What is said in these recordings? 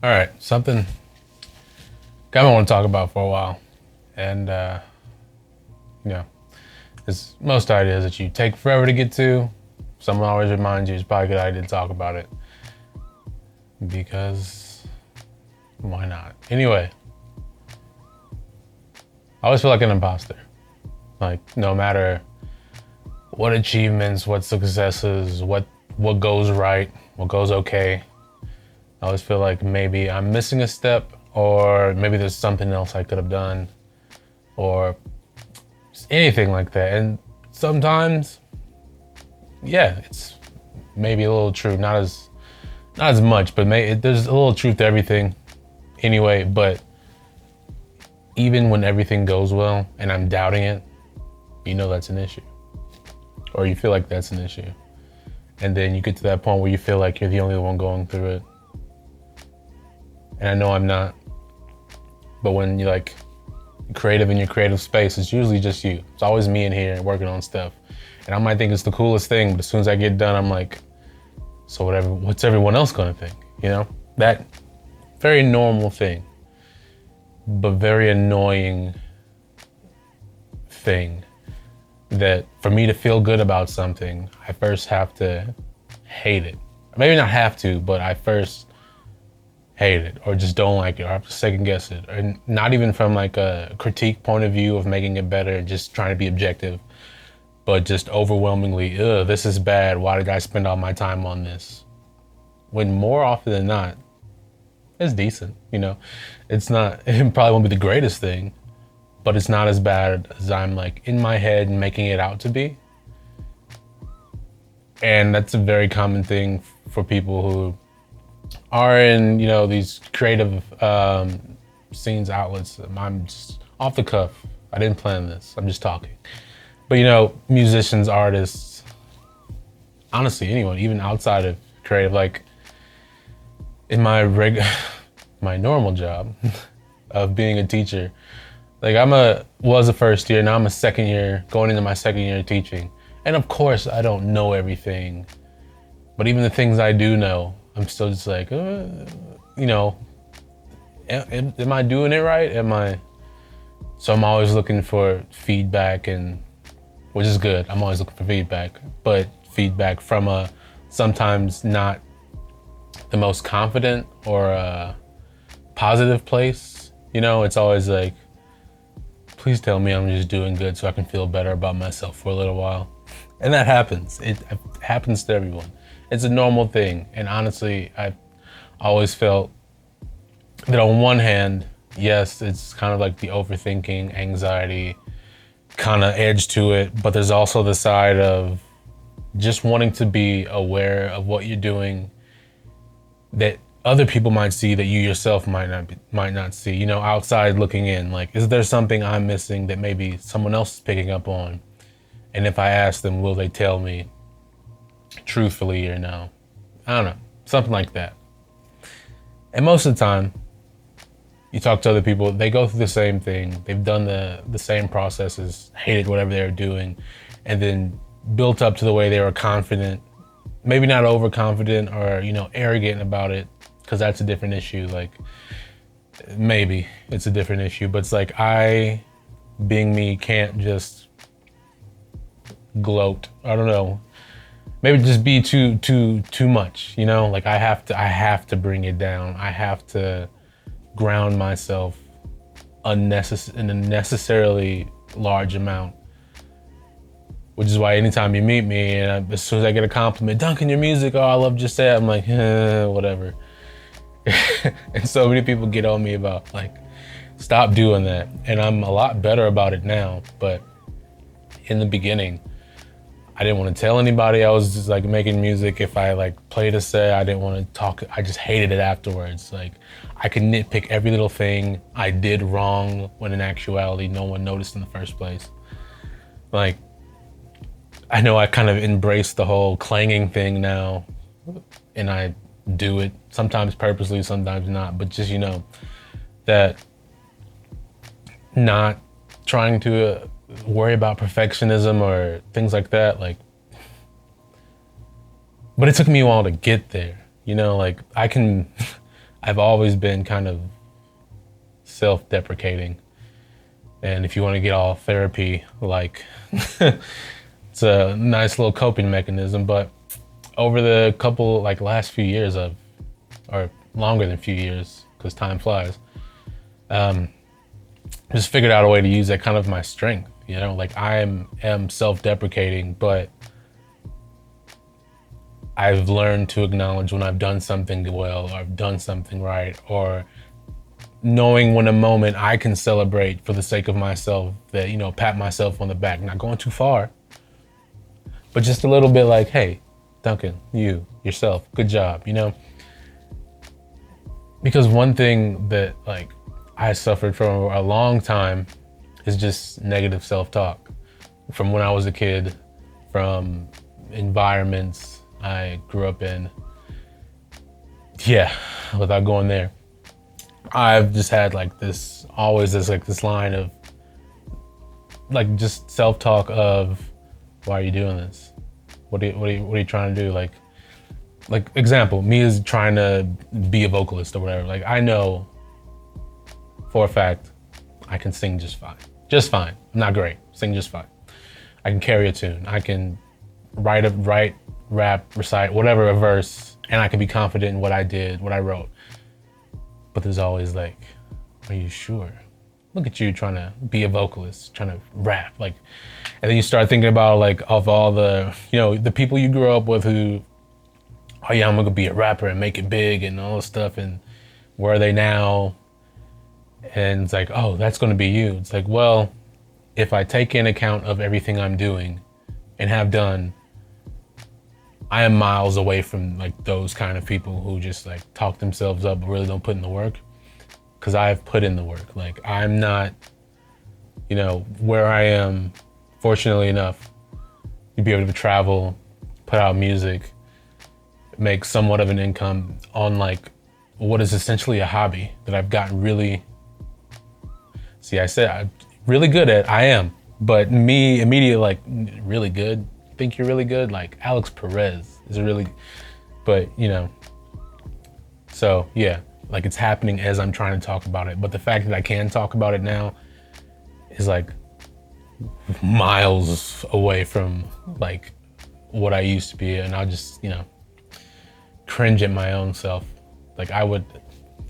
All right, something kind of want to talk about for a while, and you know, it's most ideas that you take forever to get to. Someone always reminds you it's probably a good idea to talk about it because why not? Anyway, I always feel like an imposter. Like no matter what achievements, what successes, what goes right, what goes okay, I always feel like maybe I'm missing a step, or maybe there's something else I could have done, or anything like that. And sometimes, yeah, it's maybe a little true, not as much, but there's a little truth to everything anyway. But even when everything goes well and I'm doubting it, that's an issue, or you feel like that's an issue. And then you get to that point where you feel like you're the only one going through it. And I know I'm not, but when you're like creative in your creative space, it's usually just you. It's always me in here working on stuff. And I might think it's the coolest thing, but as soon as I get done, I'm like, so what's everyone else gonna think? That very normal thing, but very annoying thing, that for me to feel good about something, I first have to hate it. Maybe not have to, but I first hate it, or just don't like it, or have to second guess it. And not even from like a critique point of view of making it better, just trying to be objective, but just overwhelmingly, this is bad. Why did I spend all my time on this? When more often than not, it's decent, It's not, it probably won't be the greatest thing, but it's not as bad as I'm like in my head making it out to be. And that's a very common thing for people who are in, these creative scenes, outlets. I'm just off the cuff. I didn't plan this. I'm just talking. But musicians, artists, honestly, anyone, even outside of creative, like in my my normal job of being a teacher, like was a first year, now I'm a second year, going into my second year of teaching. And of course, I don't know everything, but even the things I do know, I'm still just like, am I doing it right? So I'm always looking for feedback, and which is good. I'm always looking for feedback, but feedback from a sometimes not the most confident or positive place. It's always like, please tell me I'm just doing good so I can feel better about myself for a little while. And that happens. It happens to everyone. It's a normal thing. And honestly, I've always felt that on one hand, yes, it's kind of like the overthinking, anxiety kind of edge to it, but there's also the side of just wanting to be aware of what you're doing that other people might see that you yourself might not see, outside looking in. Like, is there something I'm missing that maybe someone else is picking up on? And if I ask them, will they tell me truthfully or no? I don't know, something like that. And most of the time, you talk to other people, they go through the same thing. They've done the same processes, hated whatever they were doing, and then built up to the way they were confident, maybe not overconfident or, arrogant about it, because that's a different issue. Like, maybe it's a different issue, but it's like I, being me, can't just gloat. I don't know. Maybe just be too much, like I have to bring it down. I have to ground myself in a necessarily large amount, which is why anytime you meet me and as soon as I get a compliment, Duncan, your music, oh, I love just that, I'm like, whatever. And so many people get on me about like, stop doing that. And I'm a lot better about it now, but in the beginning, I didn't want to tell anybody I was just like making music. If I like played a set, I didn't want to talk. I just hated it afterwards. Like, I could nitpick every little thing I did wrong when in actuality, no one noticed in the first place. Like, I know I kind of embrace the whole clanging thing now, and I do it sometimes purposely, sometimes not, but just, that not trying to worry about perfectionism or things like that. Like, but it took me a while to get there, like I can I've always been kind of self-deprecating. And if you want to get all therapy, like, it's a nice little coping mechanism. But over the couple, like, last few years of, or longer than a few years, because time flies, just figured out a way to use that kind of my strength. You know, like am self-deprecating, but I've learned to acknowledge when I've done something well, or I've done something right, or knowing when a moment I can celebrate for the sake of myself, that, you know, pat myself on the back, not going too far, but just a little bit like, hey, Duncan, yourself, good job, you know? Because one thing that, like, I suffered from a long time is just negative self-talk from when I was a kid, from environments I grew up in. Yeah, without going there, I've just had like this, always this line of like just self-talk of, why are you doing this? What are you trying to do? Like example, me is trying to be a vocalist or whatever. Like, I know for a fact I can sing just fine. Just fine. I'm not great. Sing just fine. I can carry a tune. I can write, rap, recite, whatever, a verse, and I can be confident in what I did, what I wrote. But there's always like, are you sure? Look at you trying to be a vocalist, trying to rap, like, and then you start thinking about like, of all the, you know, the people you grew up with who, oh yeah, I'm gonna be a rapper and make it big and all this stuff, and where are they now? And it's like, oh, that's gonna be you. It's like, well, if I take in account of everything I'm doing and have done, I am miles away from like those kind of people who just like talk themselves up but really don't put in the work. Because I've put in the work. Like, I'm not, you know, where I am, fortunately enough, to be able to travel, put out music, make somewhat of an income on like what is essentially a hobby that I've gotten really, see, I said I'm really good at, I am, but me immediately like, really good? Think you're really good? Like Alex Perez is really, but you know, so yeah, like it's happening as I'm trying to talk about it. But the fact that I can talk about it now is like miles away from like what I used to be. And I'll just, you know, cringe at my own self. Like I would,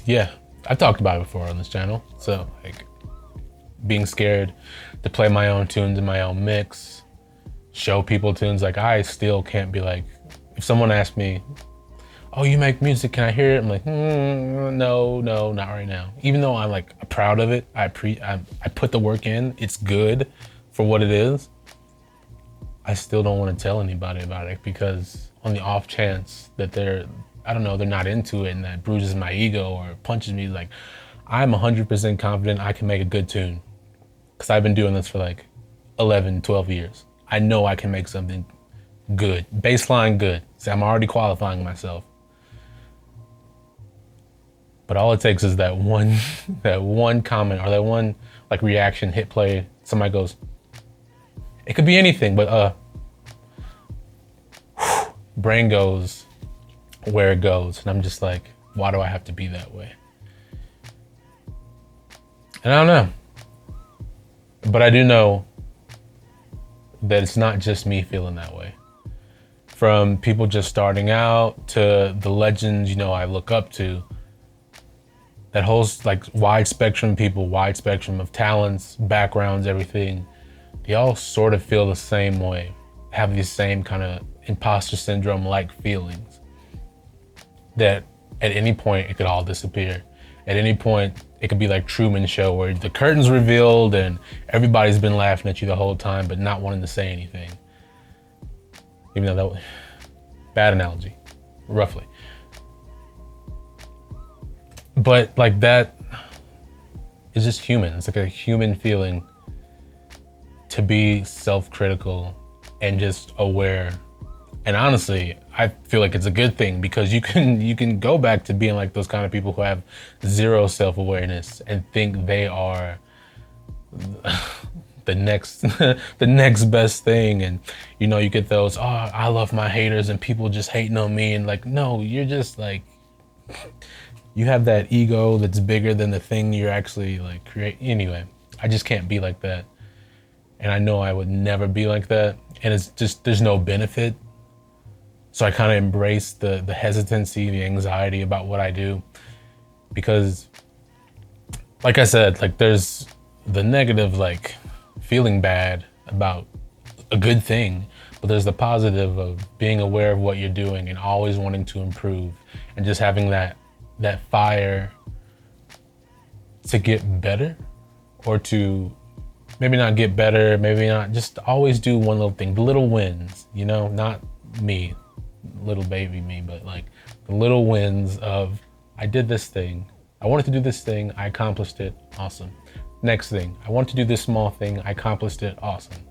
yeah, I've talked about it before on this channel. So like being scared to play my own tunes in my own mix, show people tunes. Like I still can't be like, if someone asks me, oh, you make music, can I hear it? I'm like, no, not right now. Even though I'm like proud of it, I put the work in, it's good for what it is. I still don't want to tell anybody about it, because on the off chance that they're not into it and that bruises my ego or punches me, like I'm 100% confident I can make a good tune, because I've been doing this for like 11, 12 years. I know I can make something good, baseline good. See, I'm already qualifying myself. But all it takes is that one comment or that one like reaction, hit play, somebody goes, it could be anything, but brain goes where it goes. And I'm just like, why do I have to be that way? And I don't know. But I do know that it's not just me feeling that way. From people just starting out to the legends, you know, I look up to, that whole like wide spectrum of people, wide spectrum of talents, backgrounds, everything, they all sort of feel the same way, have these same kind of imposter syndrome-like feelings, that at any point it could all disappear. At any point, it could be like Truman Show, where the curtain's revealed and everybody's been laughing at you the whole time, but not wanting to say anything. Even though that was bad analogy, roughly. But like that is just human. It's like a human feeling to be self-critical and just aware. And honestly, I feel like it's a good thing, because you can go back to being like those kind of people who have zero self-awareness and think they are the next the next best thing. And you know, you get those, oh, I love my haters and people just hating on me, and like, no, you're just like you have that ego that's bigger than the thing you're actually like create. Anyway, I just can't be like that. And I know I would never be like that. And it's just, there's no benefit. So I kind of embrace the hesitancy, the anxiety about what I do. Because like I said, like there's the negative, like feeling bad about a good thing, but there's the positive of being aware of what you're doing and always wanting to improve and just having that fire to get better, or to maybe not get better, maybe not, just always do one little thing, the little wins, you know, not me, little baby me, but like the little wins of, I did this thing, I wanted to do this thing, I accomplished it, awesome. Next thing, I want to do this small thing, I accomplished it, awesome.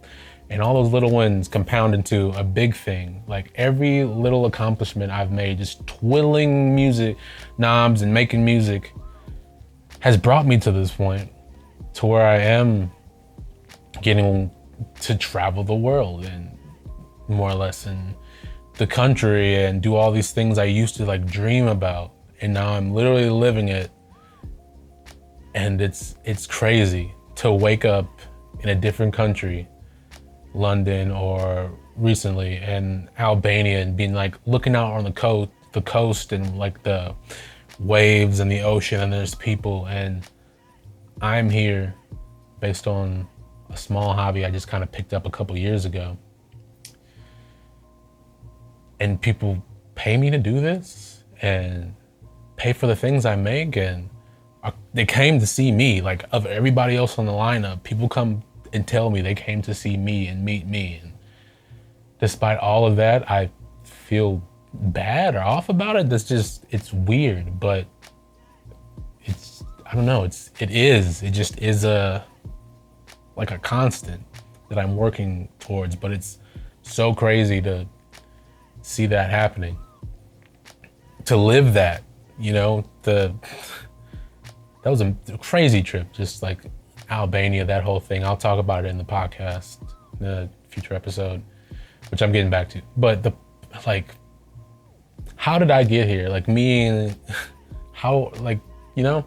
And all those little wins compound into a big thing. Like every little accomplishment I've made, just twiddling music knobs and making music, has brought me to this point, to where I am getting to travel the world and more or less in the country and do all these things I used to like dream about. And now I'm literally living it. And it's crazy to wake up in a different country, London or recently in Albania, and being like looking out on the coast and like the waves and the ocean, and there's people, and I'm here based on a small hobby I just kind of picked up a couple years ago. And people pay me to do this and pay for the things I make, and they came to see me. Like of everybody else on the lineup, people come and tell me they came to see me and meet me. And despite all of that, I feel bad or off about it. It's weird, but I don't know, it just is like a constant that I'm working towards, but it's so crazy to see that happening, to live that, you know, that was a crazy trip, just like Albania, that whole thing. I'll talk about it in the podcast, in the future episode, which I'm getting back to. But how did I get here? Like how, like, you know?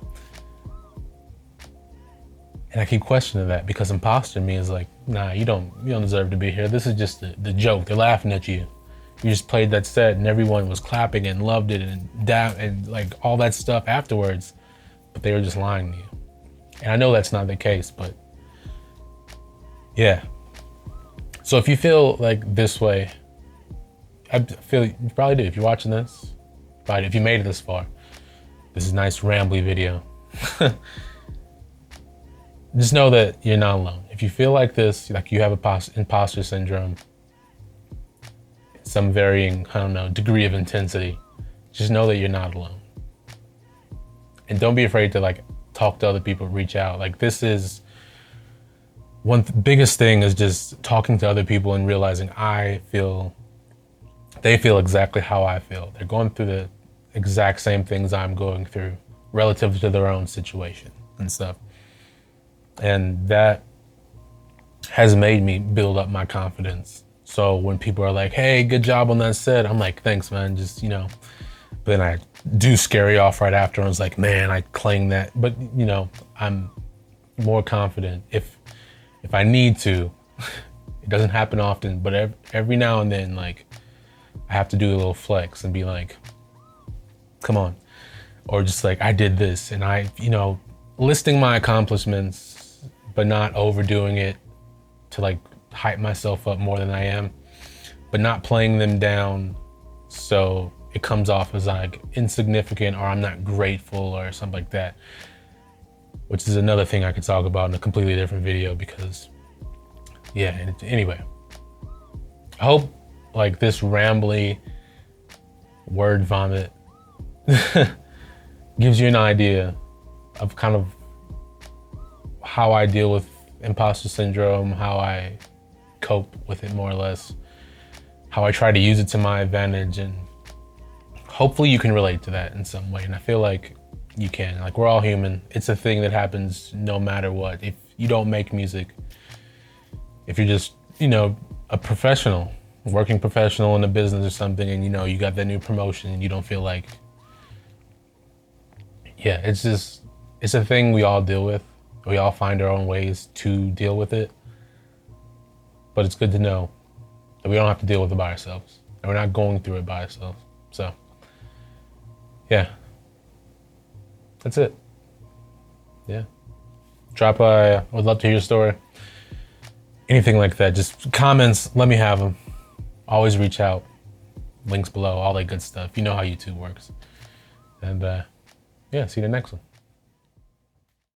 And I keep questioning that, because imposter me is like, nah, you don't deserve to be here. This is just the joke. They're laughing at you. You just played that set and everyone was clapping and loved it and like all that stuff afterwards, but they were just lying to you. And I know that's not the case, but yeah. So if you feel like this way, I feel you probably do. If you're watching this, right? If you made it this far, this is a nice rambly video. Just know that you're not alone. If you feel like this, like you have imposter syndrome, some varying, I don't know, degree of intensity, just know that you're not alone. And don't be afraid to like talk to other people, reach out. Like this is biggest thing, is just talking to other people and realizing they feel exactly how I feel. They're going through the exact same things I'm going through relative to their own situation and stuff. And that has made me build up my confidence. So when people are like, hey, good job on that set, I'm like, thanks, man, just, you know. But then I do scary off right after, and I was like, man, I clang that. But, you know, I'm more confident if I need to. It doesn't happen often, but every now and then, like, I have to do a little flex and be like, come on. Or just like, I did this, and I, you know, listing my accomplishments, but not overdoing it to like hype myself up more than I am, but not playing them down so it comes off as like insignificant or I'm not grateful or something like that, which is another thing I could talk about in a completely different video, because yeah, anyway. I hope like this rambly word vomit gives you an idea of kind of how I deal with imposter syndrome, how I cope with it more or less, how I try to use it to my advantage, and hopefully you can relate to that in some way. And I feel like you can. Like, we're all human. It's a thing that happens no matter what. If you don't make music, if you're just, you know, a professional, working professional in a business or something, and you know, you got that new promotion and you don't feel like yeah, it's a thing we all deal with. We all find our own ways to deal with it. But it's good to know that we don't have to deal with it by ourselves. And we're not going through it by ourselves. So, yeah, that's it. Yeah. I would love to hear your story. Anything like that, just comments, let me have them. Always reach out. Links below, all that good stuff. You know how YouTube works. And yeah, see you in the next one.